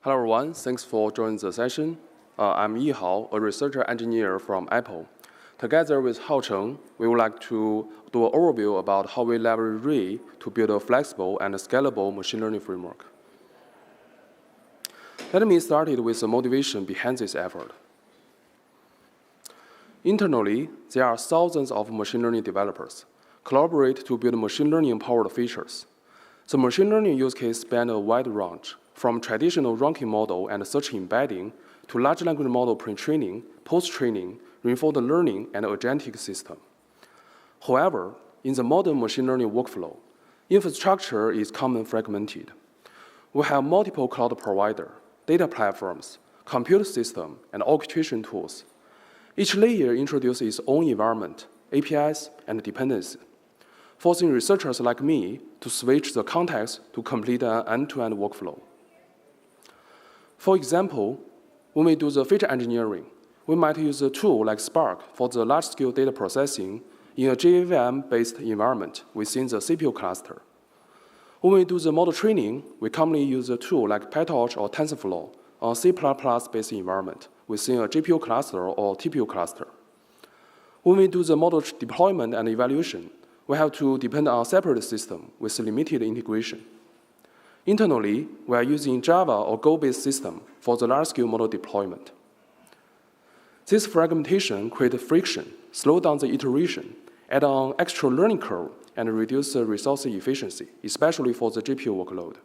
Hello everyone, thanks for joining the session. I'm Yihao, a researcher engineer from Apple. Together with Haocheng, we would like to do an overview about how we leverage Ray to build a flexible and scalable machine learning framework. Let me start with the motivation behind this effort. Internally, there are thousands of machine learning developers collaborate to build machine learning-powered features. The machine learning use case span a wide range, from traditional ranking model and search embedding to large language model pre-training, post-training, reinforcement learning, and agentic system. However, in the modern machine learning workflow, infrastructure is common fragmented. We have multiple cloud providers, data platforms, compute system, and orchestration tools. Each layer introduces its own environment, APIs, and dependencies, forcing researchers like me to switch the context to complete an end-to-end workflow. For example, when we do the feature engineering, we might use a tool like Spark for the large-scale data processing in a JVM-based environment within the CPU cluster. When we do the model training, we commonly use a tool like PyTorch or TensorFlow on a C++-based environment within a GPU cluster or TPU cluster. When we do the model deployment and evaluation, we have to depend on a separate system with limited integration. Internally, we are using Java or Go-based system for the large-scale model deployment. This fragmentation creates friction, slows down the iteration, add on extra learning curve, and reduce the resource efficiency, especially for the GPU workload.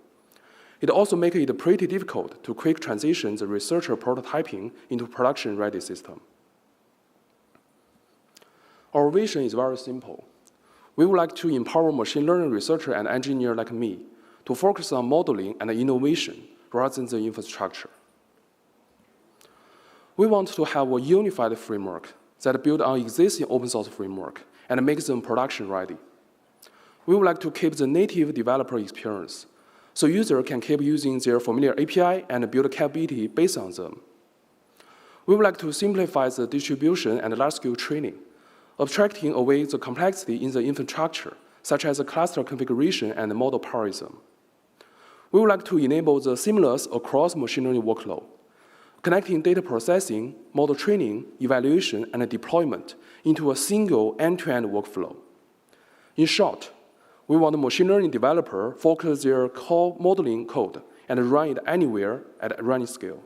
It also makes it pretty difficult to quick transition the researcher prototyping into production-ready system. Our vision is very simple. We would like to empower machine learning researcher and engineer like me to focus on modeling and innovation rather than the infrastructure. We want to have a unified framework that builds on existing open source framework and makes them production ready. We would like to keep the native developer experience so users can keep using their familiar API and build capability based on them. We would like to simplify the distribution and large-scale training, abstracting away the complexity in the infrastructure, such as the cluster configuration and model parallelism. We would like to enable the seamless across machine learning workload, connecting data processing, model training, evaluation, and deployment into a single end-to-end workflow. In short, we want a machine learning developer focus their core modeling code and run it anywhere at running scale.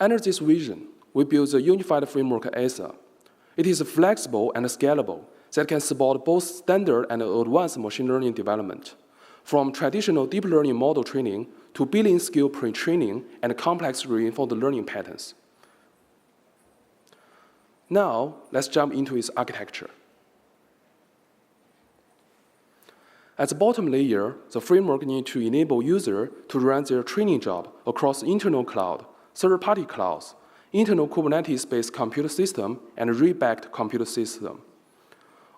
Under this vision, we built the unified framework ESA. It is flexible and scalable that can support both standard and advanced machine learning development, from traditional deep learning model training to billion-scale pre-training and complex reinforcement learning patterns. Now, let's jump into its architecture. At the bottom layer, the framework needs to enable users to run their training job across internal cloud, third-party clouds, internal Kubernetes-based computer system, and Ray-backed computer system.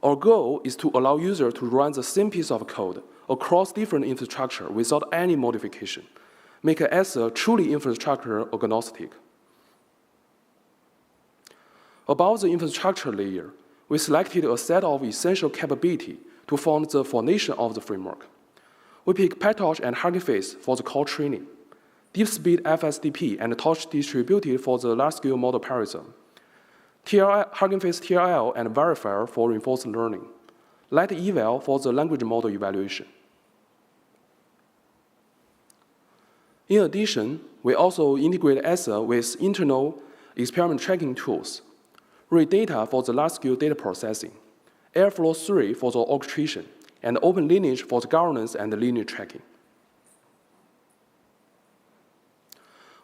Our goal is to allow users to run the same piece of code across different infrastructure without any modification, make ESA truly infrastructure agnostic. Above the infrastructure layer, we selected a set of essential capabilities to form the foundation of the framework. We pick PyTorch and Hugging Face for the core training, DeepSpeed FSDP and Torch distributed for the large-scale model parallelism, Hugging Face TRL and Verifier for reinforcement learning, Light Eval for the language model evaluation. In addition, we also integrate ESA with internal experiment tracking tools, Ray Data for the large-scale data processing, Airflow 3 for the orchestration, and Open Lineage for the governance and lineage tracking.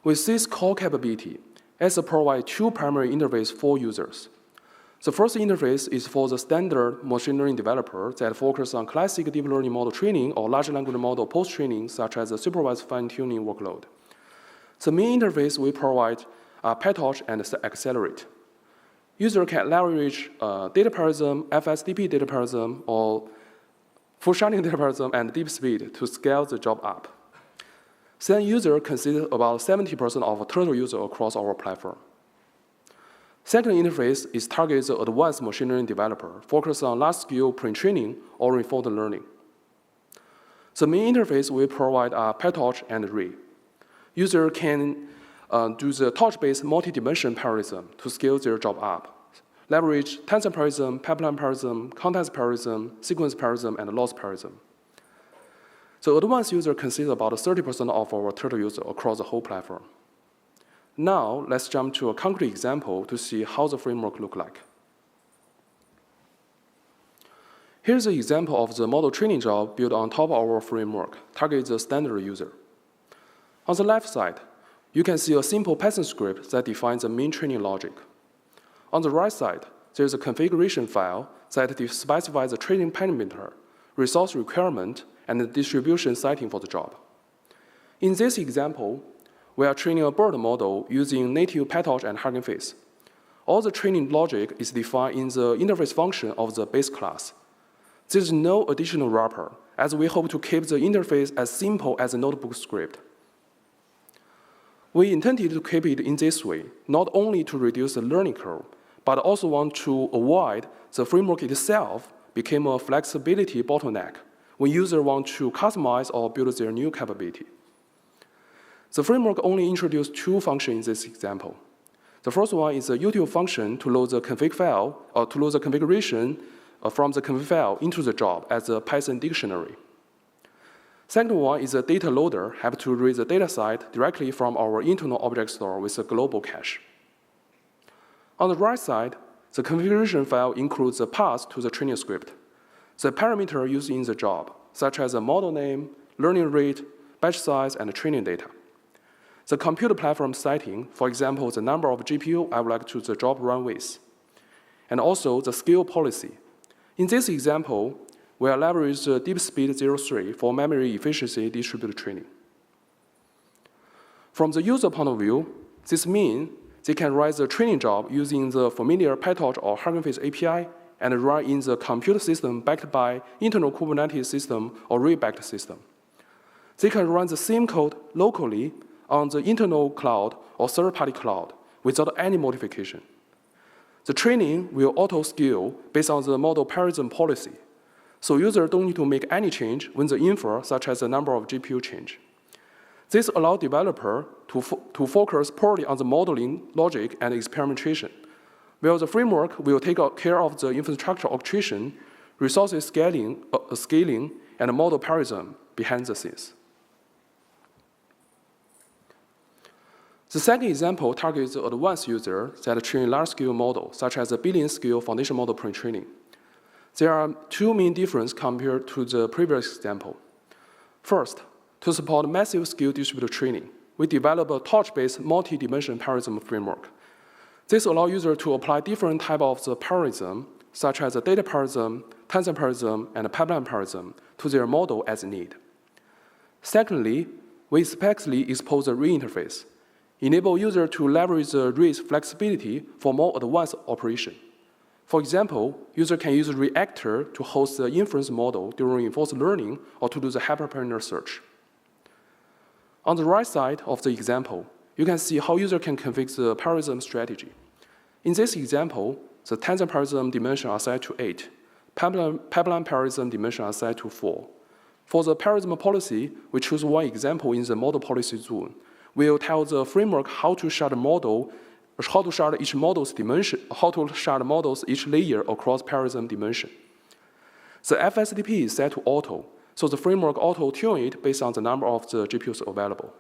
With this core capability, ESA provides two primary interfaces for users. The first interface is for the standard machine learning developer that focuses on classic deep learning model training or large language model post-training, such as the supervised fine-tuning workload. The main interface we provide are PyTorch and Accelerate. User can leverage data parallelism, FSDP data parallelism, or full-sharding data parallelism and DeepSpeed to scale the job up. Then user consider about 70% of total users across our platform. Second interface is targeted the advanced machine learning developer, focused on large-scale pre-training or reinforcement learning. The main interface will provide a PyTorch and array. User can do the torch-based multi-dimension parallelism to scale their job up, leverage tensor parallelism, pipeline parallelism, context parallelism, sequence parallelism, and loss parallelism. The advanced user consists about 30% of our total users across the whole platform. Now, let's jump to a concrete example to see how the framework looks like. Here's an example of the model training job built on top of our framework, targeting the standard user. On the left side, you can see a simple Python script that defines the main training logic. On the right side, there's a configuration file that specifies the training parameter, resource requirement, and the distribution setting for the job. In this example, we are training a BERT model using native PyTorch and Hugging Face. All the training logic is defined in the interface function of the base class. There's no additional wrapper, as we hope to keep the interface as simple as a notebook script. We intended to keep it in this way, not only to reduce the learning curve, but also want to avoid the framework itself became a flexibility bottleneck when users want to customize or build their new capability. The framework only introduced two functions in this example. The first one is a util function to load the config file, or to load the configuration from the config file into the job as a Python dictionary. Second one is a data loader, have to read the data set directly from our internal object store with a global cache. On the right side, the configuration file includes the path to the training script, the parameter used in the job, such as the model name, learning rate, batch size, and training data. The computer platform setting, for example, the number of GPU I would like to the job run with, and also the scale policy. In this example, we are leveraging the deep speed 03 for memory efficiency distributed training. From the user point of view, this means they can write the training job using the familiar PyTorch or Hugging Face API and run in the computer system backed by internal Kubernetes system or array-backed system. They can run the same code locally on the internal cloud or third-party cloud without any modification. The training will auto-scale based on the model parallelism policy, so users don't need to make any change when the infer, such as the number of GPU change. This allows developers to focus purely on the modeling logic and experimentation, while the framework will take care of the infrastructure orchestration, resources scaling, and model parallelism behind the scenes. The second example targets the advanced users that train large-scale models, such as the billion-scale foundation model pre-training. There are two main differences compared to the previous example. First, to support massive scale distributed training, we develop a torch-based multi-dimension parallelism framework. This allows users to apply different types of the parallelism, such as the data parallelism, tensor parallelism, and pipeline parallelism, to their model as need. Secondly, we explicitly expose the array interface, enable users to leverage the array's flexibility for more advanced operation. For example, users can use reactor to host the inference model during reinforced learning or to do the hyperparameter search. On the right side of the example, you can see how users can configure the parallelism strategy. In this example, the tensor parallelism dimension are set to 8, pipeline parallelism dimension are set to 4. For the parallelism policy, we choose one example in the model policy zone. We'll tell the framework how to shard model, how to shard each model's dimension, how to shard models each layer across parallelism dimension. The FSDP is set to auto, so the framework auto-tune it based on the number of the GPUs available.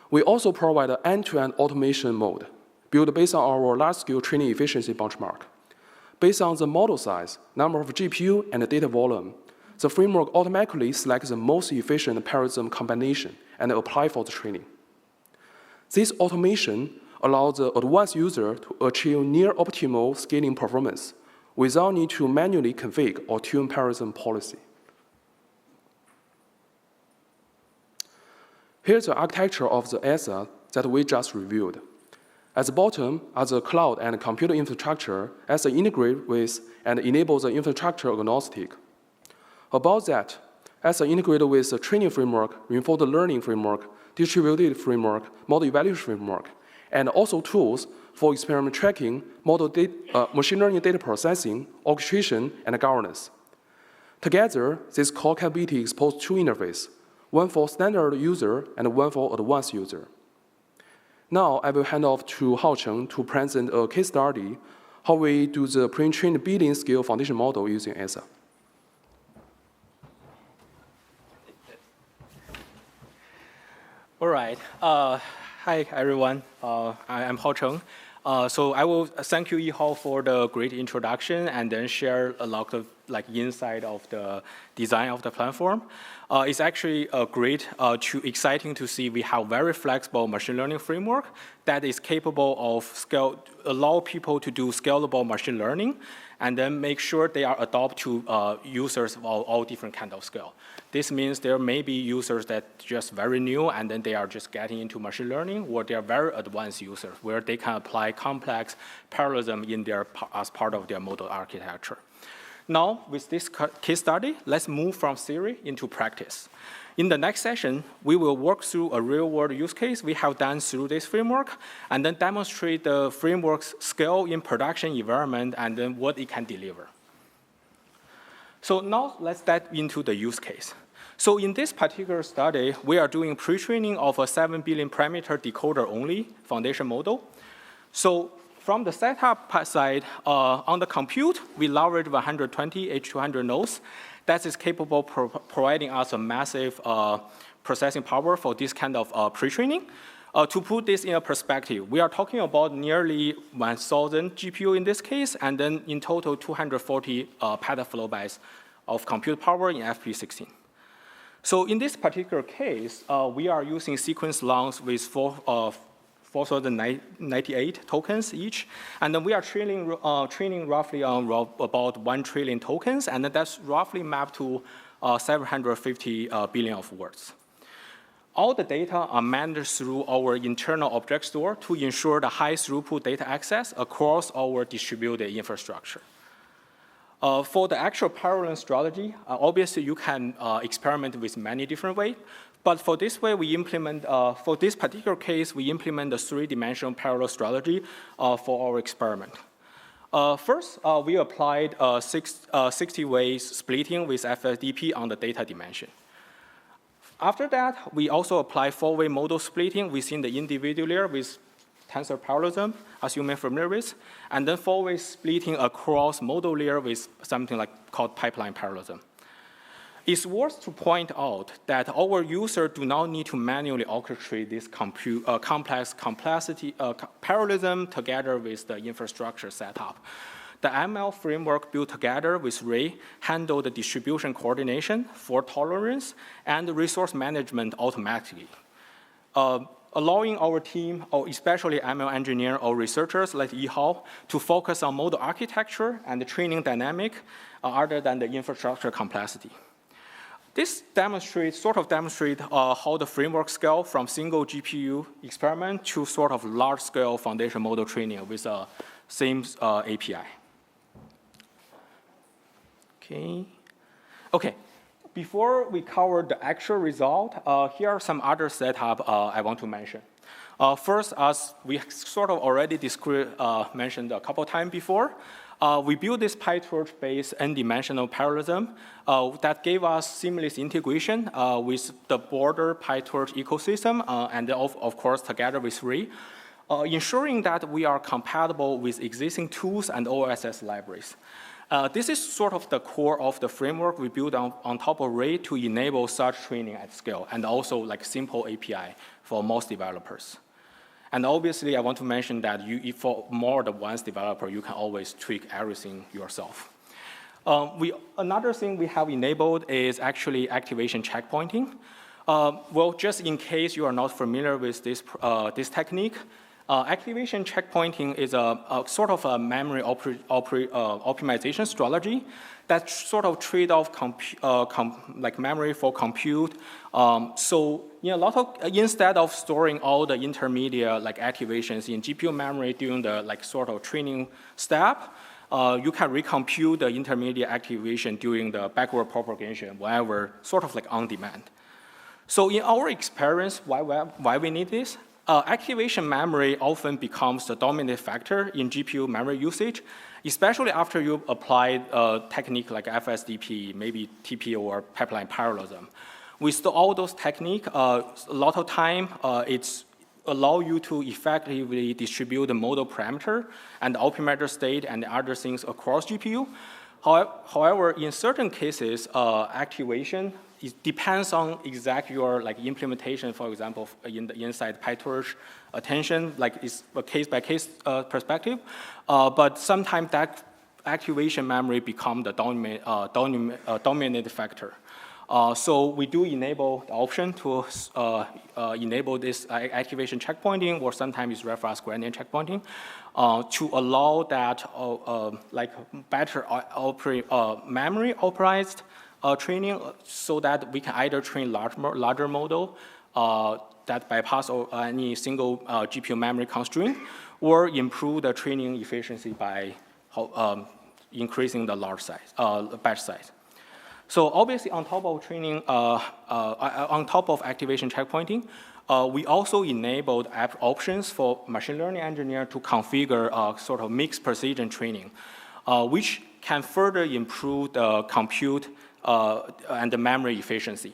We also provide an end-to-end automation mode, built based on our large-scale training efficiency benchmark. Based on the model size, number of GPU, and the data volume, the framework automatically selects the most efficient parallelism combination and apply for the training. This automation allows the advanced user to achieve near-optimal scaling performance without need to manually configure or tune parallelism policy. Here's the architecture of the ESA that we just reviewed. At the bottom are the cloud and computer infrastructure ESA integrate with and enable the infrastructure agnostic. About that, ESA integrated with the training framework, reinforced learning framework, distributed framework, model evaluation framework, and also tools for experiment tracking, machine learning data processing, orchestration, and governance. Together, this core capability exposes two interfaces, one for standard user and one for advanced user. Now, I will hand off to Haocheng to present a case study how we do the pre-trained billion scale foundation model using ESA. All right. Hi, everyone. I'm Haocheng. So I will thank you, Yihao, for the great introduction and then share a lot of insight of the design of the platform. It's actually exciting to see we have very flexible machine learning framework that is capable of allow people to do scalable machine learning and then make sure they are adopted to users of all different kind of scale. This means there may be users that just very new and then they are just getting into machine learning, or they are very advanced users where they can apply complex parallelism as part of their model architecture. Now, with this case study, let's move from theory into practice. In the next session, we will work through a real-world use case we have done through this framework, and then demonstrate the framework's scale in production environment and then what it can deliver. So now let's dive into the use case. So in this particular study, we are doing pre-training of a 7 billion parameter decoder only foundation model. So from the setup side, on the compute, we leverage 120 H200 nodes. That is capable of providing us a massive processing power for this kind of pre-training. To put this in a perspective, we are talking about nearly 1,000 GPU in this case, and then in total 240 petaflops of compute power in FP16. So in this particular case, we are using sequence longs with 4,098 tokens each, and then we are training roughly on about 1 trillion tokens, and that's roughly mapped to 750 billion of words. All the data are managed through our internal object store to ensure the high throughput data access across our distributed infrastructure. For the actual parallel strategy, obviously you can experiment with many different ways. But for this way, we implement, for this particular case, we implement the 3-dimensional parallel strategy for our experiment. First, we applied 60 ways splitting with FSDP on the data dimension. After that, we also apply 4-way model splitting within the individual layer with tensor parallelism, as you may be familiar with, and then 4-way splitting across model layer with something called pipeline parallelism. It's worth to point out that our users do not need to manually orchestrate this complex parallelism together with the infrastructure setup. The ML framework built together with Ray handle the distribution coordination, fault tolerance, and resource management automatically, allowing our team, or especially ML engineer or researchers like Yihao, to focus on model architecture and the training dynamic other than the infrastructure complexity. This demonstrates how the framework scale from single GPU experiment to sort of large-scale foundation model training with the same API. Okay. Before we cover the actual result, here are some other setup I want to mention. First, as we sort of already mentioned a couple times before, we built this PyTorch-based n-dimensional parallelism that gave us seamless integration with the broader PyTorch ecosystem, and of course, together with Ray, ensuring that we are compatible with existing tools and OSS libraries. This is sort of the core of the framework we built on top of Ray to enable such training at scale, and also simple API for most developers. And obviously, I want to mention that for more advanced developer, you can always tweak everything yourself. Another thing we have enabled is actually activation checkpointing. Well, just in case you are not familiar with this technique, activation checkpointing is a sort of a memory optimization strategy that sort of trade off memory for compute. So instead of storing all the intermediate activations in GPU memory during the sort of training step, you can recompute the intermediate activation during the backward propagation, whenever sort of on demand. So in our experience, why we need this? activation memory often becomes the dominant factor in GPU memory usage, especially after you apply a technique like FSDP, maybe TP or pipeline parallelism. With all those techniques, a lot of time it's allow you to effectively distribute the model parameter and the optimizer state and other things across GPU. However, in certain cases, activation it depends on exact your implementation. For example, inside PyTorch attention, it's a case-by-case perspective. But sometimes that activation memory become the dominant factor. So we do enable the option to enable this activation checkpointing, or sometimes it's referred as gradient checkpointing, to allow that better memory authorized training, so that we can either train larger model that bypass any single GPU memory constraint, or improve the training efficiency by increasing the batch size. So obviously, on top of training, on top of activation checkpointing, we also enabled options for machine learning engineer to configure sort of mixed precision training, which can further improve the compute and the memory efficiency.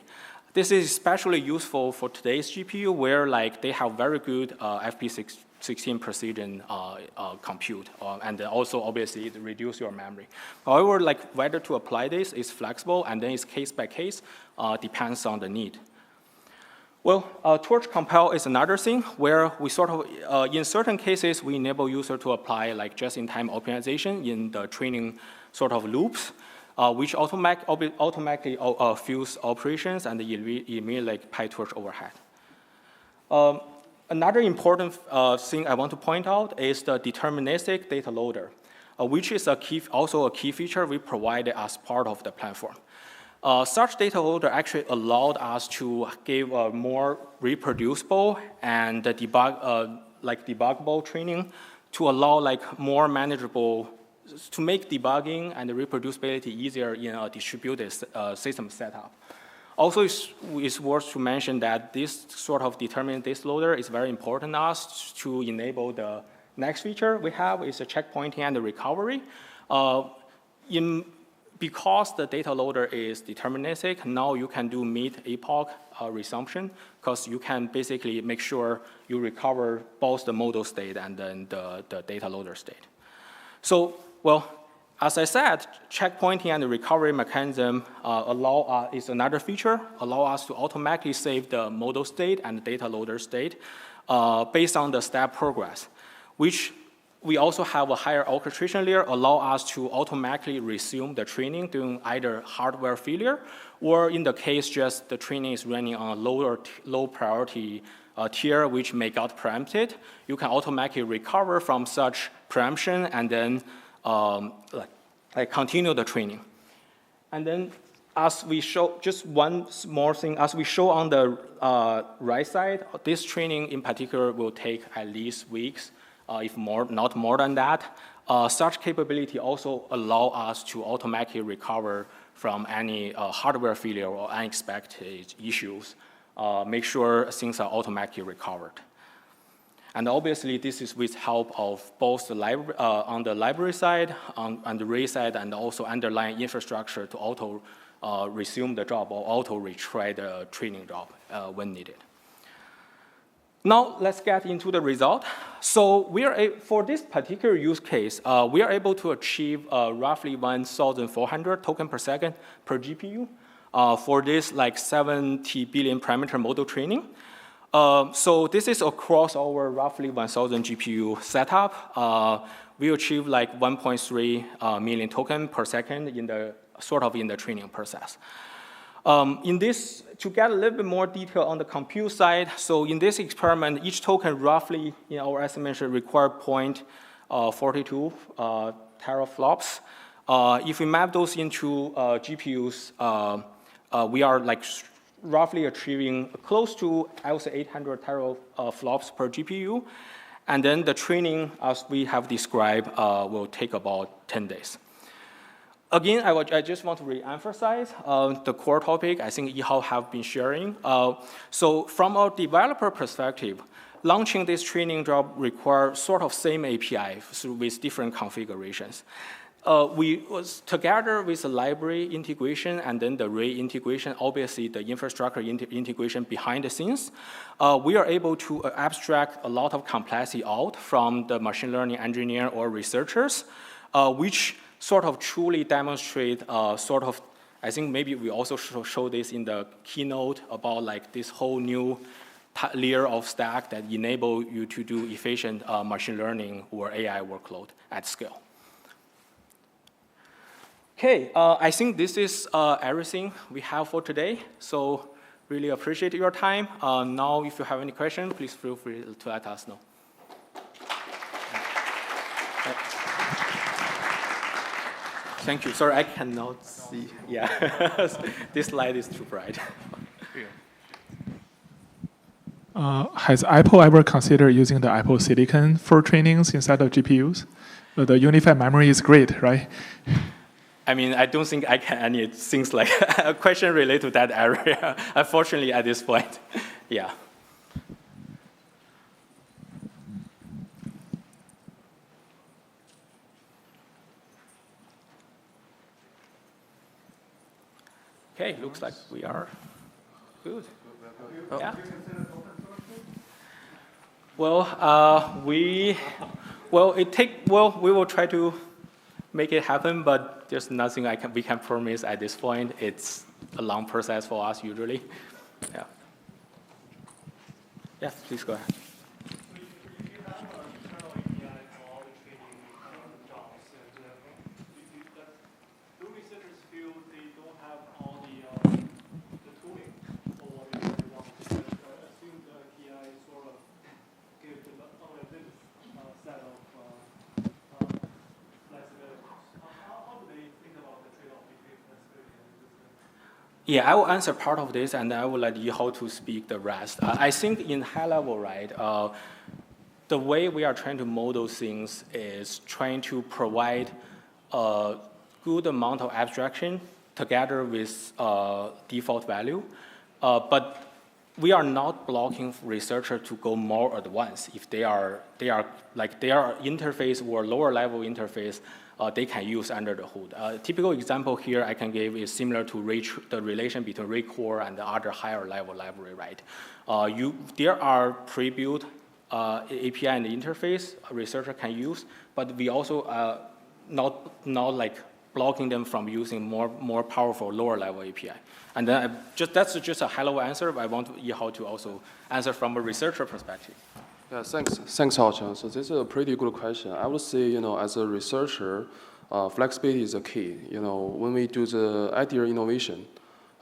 This is especially useful for today's GPU, where they have very good FP16 precision compute, and also obviously it reduce your memory. However, whether to apply this is flexible, and then it's case by case, depends on the need. Well, torch compile is another thing where we sort of, in certain cases, we enable user to apply just-in-time optimization in the training sort of loops, which automatically fuse operations and eliminate PyTorch overhead. Another important thing I want to point out is the deterministic data loader, which is also a key feature we provided as part of the platform. Such data loader actually allowed us to give a more reproducible and debuggable training to allow more manageable, to make debugging and the reproducibility easier in a distributed system setup. Also, it's worth to mention that this sort of determined data loader is very important to us to enable the next feature we have is the checkpointing and the recovery. Because the data loader is deterministic, now you can do mid-epoch resumption, because you can basically make sure you recover both the model state and then the data loader state. So, well, as I said, checkpointing and the recovery mechanism is another feature, allow us to automatically save the model state and the data loader state based on the step progress, which we also have a higher orchestration layer, allow us to automatically resume the training during either hardware failure, or in the case just the training is running on a low priority tier which may got preempted. You can automatically recover from such preemption and then continue the training. And then as we show, just one more thing, as we show on the right side, this training in particular will take at least weeks, if not more than that. Such capability also allow us to automatically recover from any hardware failure or unexpected issues. Make sure things are automatically recovered. And obviously, this is with help of both the on the library side, on the RAID side, and also underlying infrastructure to auto resume the job or auto retry the training job when needed. Now, let's get into the result. So for this particular use case, we are able to achieve roughly 1,400 tokens per second per GPU for this 70 billion parameter model training. So this is across our roughly 1,000 GPU setup. We achieve 1.3 million tokens per second in the training process. To get a little bit more detail on the compute side, so in this experiment, each token roughly, in our estimation, require 0.42 teraflops. If we map those into GPUs, we are roughly achieving close to, I would say, 800 teraflops per GPU. And then the training, as we have described, will take about 10 days. Again, I just want to re-emphasize the core topic I think Yihao have been sharing. So from a developer perspective, launching this training job requires sort of same API with different configurations. We was together with the library integration and then the array integration, obviously the infrastructure integration behind the scenes, we are able to abstract a lot of complexity out from the machine learning engineer or researchers, which sort of truly demonstrate sort of, I think maybe we also show this in the keynote about like this whole new layer of stack that enable you to do efficient machine learning or AI workload at scale. Okay, I think this is everything we have for today. So really appreciate your time. Now, if you have any questions, please feel free to let us know. Thank you. Sorry, I cannot see. Yeah, this light is too bright. Has Apple ever considered using the Apple Silicon for trainings instead of GPUs? The unified memory is great, right? I mean, I don't think I can any things like a question related to that area, unfortunately, at this point. Yeah. Okay, looks like we are good. Yeah. Well, we will try to make it happen, but there's nothing we can promise at this point. It's a long process for us usually. Yeah. Yes, please go ahead. Yeah, I will answer part of this, and I will let Yihao to speak the rest. I think in high level, right, the way we are trying to model things is trying to provide a good amount of abstraction together with default value, but we are not blocking researchers to go more advanced. If they are interface or lower level interface, they can use under the hood. A typical example here I can give is similar to the relation between Ray core and the other higher level library, right? There are pre-built API and interface a researcher can use, but we also not like blocking them from using more powerful lower level API. And then that's just a high level answer, but I want Yihao to also answer from a researcher perspective. Yeah, thanks, Haocheng. So this is a pretty good question. I would say, as a researcher, flexibility is a key. When we do the idea innovation,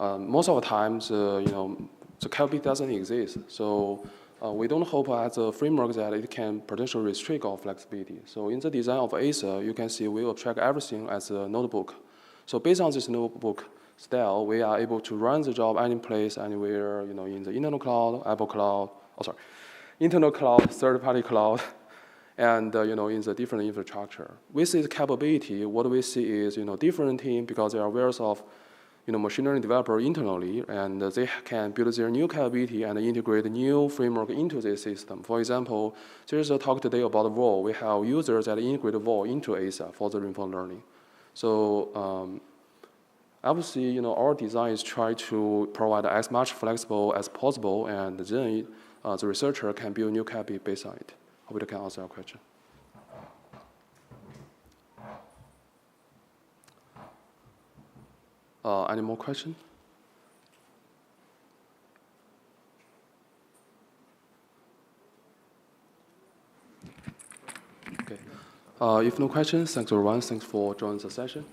most of the times, the capability doesn't exist. So we don't hope as a framework that it can potentially restrict our flexibility. So in the design of ASA, you can see we abstract everything as a notebook. So based on this notebook style, we are able to run the job any place, anywhere, in the internal cloud, Apple cloud, internal cloud, third-party cloud, and in the different infrastructure. With this capability, what we see is different team, because they are aware of machine learning developer internally, and they can build their new capability and integrate new framework into the system. For example, there's a talk today about VOL. We have users that integrate VOL into ASA for the reinforcement learning. So obviously, our design is try to provide as much flexible as possible, and then the researcher can build new capability based on it. Hope it can answer your question. Any more questions? Okay. If no questions, thanks everyone. Thanks for joining the session.